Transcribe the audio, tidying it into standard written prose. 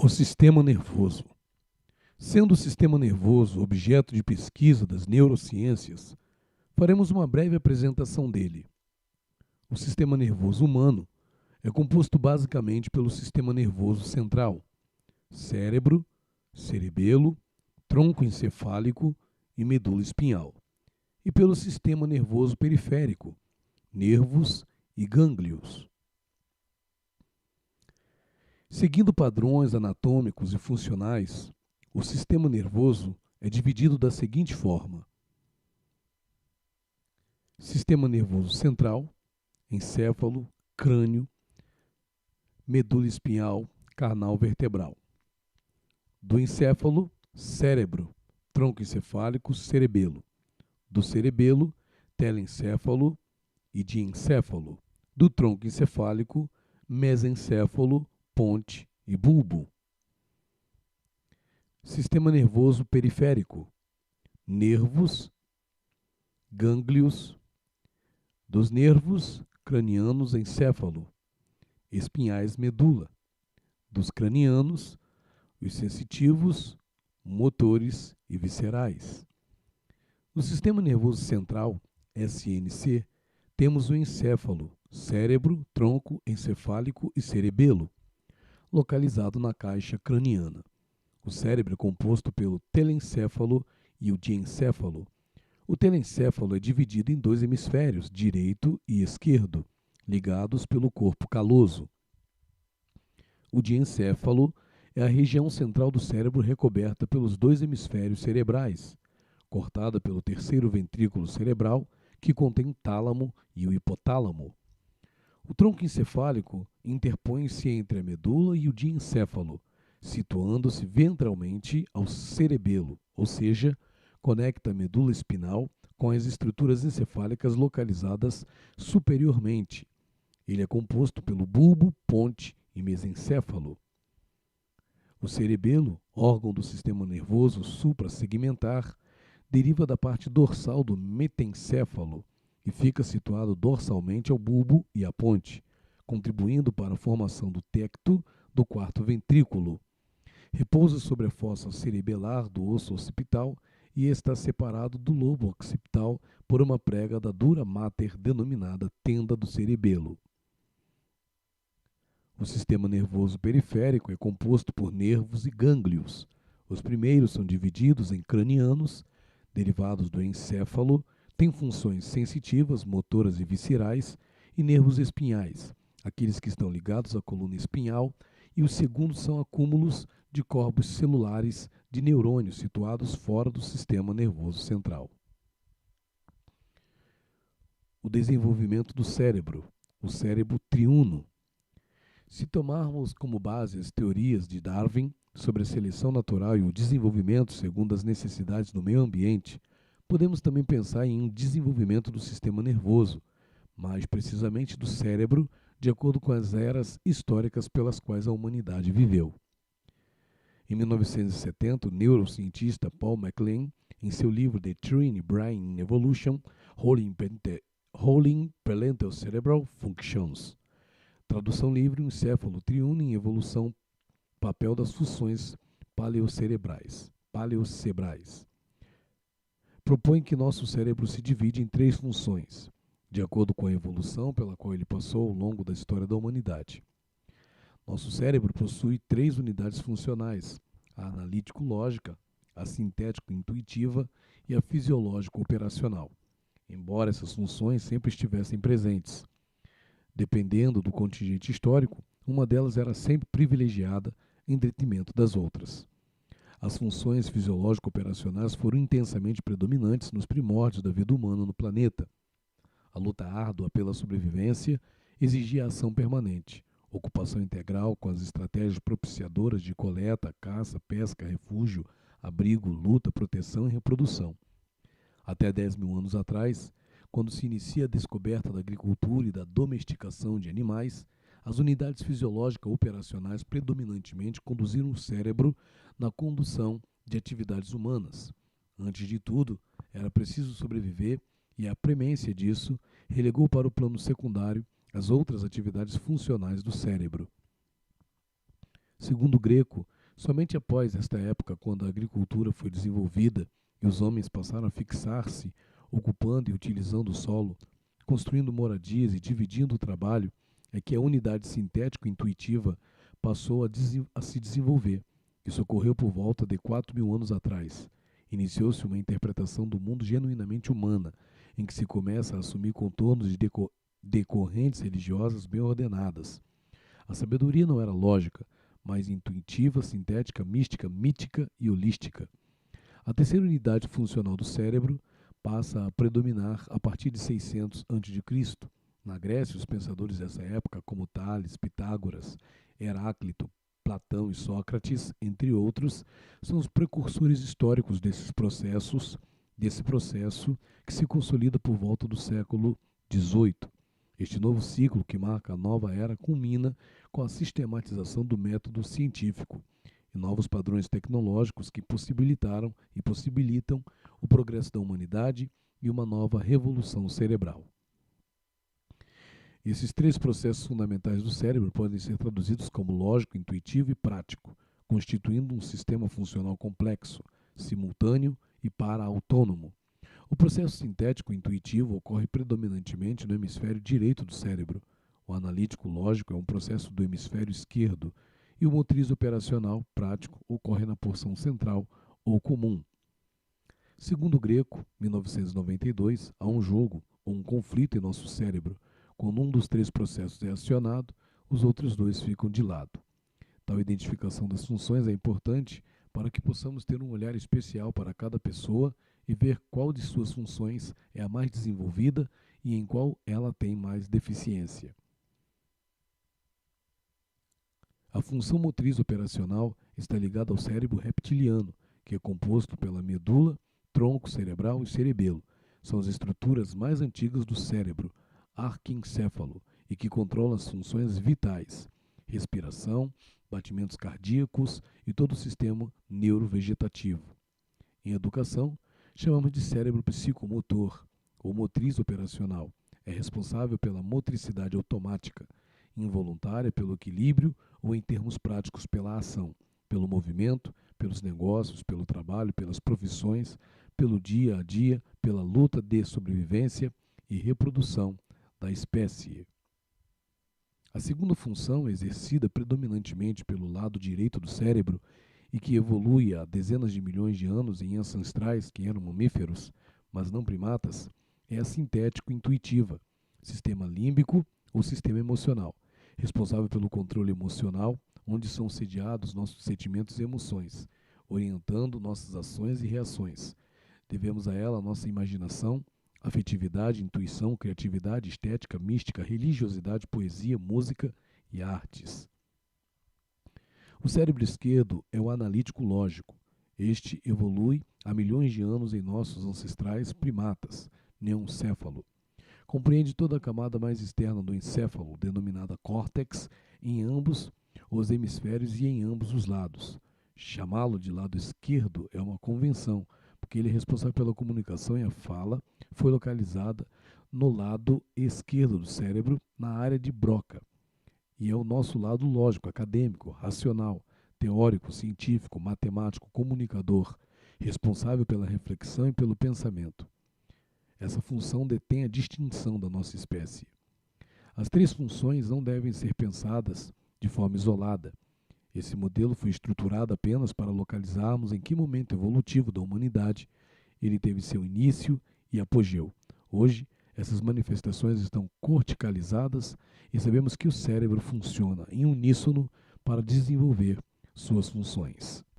O sistema nervoso. Sendo o sistema nervoso objeto de pesquisa das neurociências, faremos uma breve apresentação dele. O sistema nervoso humano é composto basicamente pelo sistema nervoso central, cérebro, cerebelo, tronco encefálico e medula espinhal, e pelo sistema nervoso periférico, nervos e gânglios. Seguindo padrões anatômicos e funcionais, o sistema nervoso é dividido da seguinte forma: sistema nervoso central, encéfalo, crânio, medula espinhal, canal vertebral. Do encéfalo, cérebro, tronco encefálico, cerebelo. Do cerebelo, telencéfalo e diencéfalo. Do tronco encefálico, mesencéfalo, ponte e bulbo. Sistema nervoso periférico, nervos, gânglios. Dos nervos cranianos, encéfalo, espinhais, medula. Dos cranianos, os sensitivos, motores e viscerais. No sistema nervoso central, SNC, temos o encéfalo, cérebro, tronco encefálico e cerebelo, localizado na caixa craniana. O cérebro é composto pelo telencéfalo e o diencéfalo. O telencéfalo é dividido em dois hemisférios, direito e esquerdo, ligados pelo corpo caloso. O diencéfalo é a região central do cérebro recoberta pelos dois hemisférios cerebrais, cortada pelo terceiro ventrículo cerebral, que contém o tálamo e o hipotálamo. O tronco encefálico interpõe-se entre a medula e o diencéfalo, situando-se ventralmente ao cerebelo, ou seja, conecta a medula espinal com as estruturas encefálicas localizadas superiormente. Ele é composto pelo bulbo, ponte e mesencéfalo. O cerebelo, órgão do sistema nervoso suprassegmentar, deriva da parte dorsal do metencéfalo e fica situado dorsalmente ao bulbo e à ponte, contribuindo para a formação do tecto do quarto ventrículo. Repousa sobre a fossa cerebelar do osso occipital e está separado do lobo occipital por uma prega da dura mater denominada tenda do cerebelo. O sistema nervoso periférico é composto por nervos e gânglios. Os primeiros são divididos em cranianos, derivados do encéfalo, têm funções sensitivas, motoras e viscerais, e nervos espinhais, aqueles que estão ligados à coluna espinhal, e os segundos são acúmulos de corpos celulares de neurônios situados fora do sistema nervoso central. O desenvolvimento do cérebro, o cérebro triuno. Se tomarmos como base as teorias de Darwin sobre a seleção natural e o desenvolvimento segundo as necessidades do meio ambiente, podemos também pensar em um desenvolvimento do sistema nervoso, mais precisamente do cérebro, de acordo com as eras históricas pelas quais a humanidade viveu. Em 1970, o neurocientista Paul MacLean, em seu livro The Training Brain in Evolution, Holding Parental Cerebral Functions, tradução livre, o encéfalo triuno em evolução, papel das funções paleocebrais, propõe que nosso cérebro se divide em três funções, de acordo com a evolução pela qual ele passou ao longo da história da humanidade. Nosso cérebro possui três unidades funcionais: a analítico-lógica, a sintético-intuitiva e a fisiológico-operacional, embora essas funções sempre estivessem presentes. Dependendo do contingente histórico, uma delas era sempre privilegiada em detrimento das outras. As funções fisiológico-operacionais foram intensamente predominantes nos primórdios da vida humana no planeta. A luta árdua pela sobrevivência exigia ação permanente, ocupação integral com as estratégias propiciadoras de coleta, caça, pesca, refúgio, abrigo, luta, proteção e reprodução. Até 10 mil anos atrás, quando se inicia a descoberta da agricultura e da domesticação de animais, as unidades fisiológicas operacionais predominantemente conduziram o cérebro na condução de atividades humanas. Antes de tudo, era preciso sobreviver e a premência disso relegou para o plano secundário as outras atividades funcionais do cérebro. Segundo Greco, somente após esta época, quando a agricultura foi desenvolvida e os homens passaram a fixar-se, ocupando e utilizando o solo, construindo moradias e dividindo o trabalho, é que a unidade sintético-intuitiva passou a se desenvolver. Isso ocorreu por volta de 4.000 anos atrás. Iniciou-se uma interpretação do mundo genuinamente humana, em que se começa a assumir contornos de correntes religiosas bem ordenadas. A sabedoria não era lógica, mas intuitiva, sintética, mística, mítica e holística. A terceira unidade funcional do cérebro passa a predominar a partir de 600 a.C. Na Grécia, os pensadores dessa época, como Tales, Pitágoras, Heráclito, Platão e Sócrates, entre outros, são os precursores históricos desse processo que se consolida por volta do século XVIII. Este novo ciclo, que marca a nova era, culmina com a sistematização do método científico e novos padrões tecnológicos que possibilitaram e possibilitam o progresso da humanidade e uma nova revolução cerebral. Esses três processos fundamentais do cérebro podem ser traduzidos como lógico, intuitivo e prático, constituindo um sistema funcional complexo, simultâneo e para-autônomo. O processo sintético intuitivo ocorre predominantemente no hemisfério direito do cérebro. O analítico lógico é um processo do hemisfério esquerdo e o motriz operacional prático ocorre na porção central ou comum. Segundo o Greco, 1992, há um jogo ou um conflito em nosso cérebro. Quando um dos três processos é acionado, os outros dois ficam de lado. Tal identificação das funções é importante para que possamos ter um olhar especial para cada pessoa e ver qual de suas funções é a mais desenvolvida e em qual ela tem mais deficiência. A função motriz operacional está ligada ao cérebro reptiliano, que é composto pela medula, tronco cerebral e cerebelo. São as estruturas mais antigas do cérebro, arquiencéfalo, e que controlam as funções vitais, respiração, batimentos cardíacos e todo o sistema neurovegetativo. Em educação, chamamos de cérebro psicomotor, ou motriz operacional. É responsável pela motricidade automática, involuntária pelo equilíbrio ou, em termos práticos, pela ação, pelo movimento, pelos negócios, pelo trabalho, pelas profissões, pelo dia a dia, pela luta de sobrevivência e reprodução da espécie. A segunda função, exercida predominantemente pelo lado direito do cérebro e que evolui há dezenas de milhões de anos em ancestrais que eram mamíferos, mas não primatas, é a sintético-intuitiva, sistema límbico ou sistema emocional, responsável pelo controle emocional, onde são sediados nossos sentimentos e emoções, orientando nossas ações e reações. Devemos a ela a nossa imaginação, afetividade, intuição, criatividade, estética, mística, religiosidade, poesia, música e artes. O cérebro esquerdo é o analítico lógico. Este evolui há milhões de anos em nossos ancestrais primatas, neoncéfalo. Compreende toda a camada mais externa do encéfalo, denominada córtex, em ambos os hemisférios e em ambos os lados. Chamá-lo de lado esquerdo é uma convenção, porque ele é responsável pela comunicação e a fala foi localizada no lado esquerdo do cérebro, na área de Broca. E é o nosso lado lógico, acadêmico, racional, teórico, científico, matemático, comunicador, responsável pela reflexão e pelo pensamento. Essa função detém a distinção da nossa espécie. As três funções não devem ser pensadas de forma isolada. Esse modelo foi estruturado apenas para localizarmos em que momento evolutivo da humanidade ele teve seu início e apogeu. Hoje, essas manifestações estão corticalizadas e sabemos que o cérebro funciona em uníssono para desenvolver suas funções.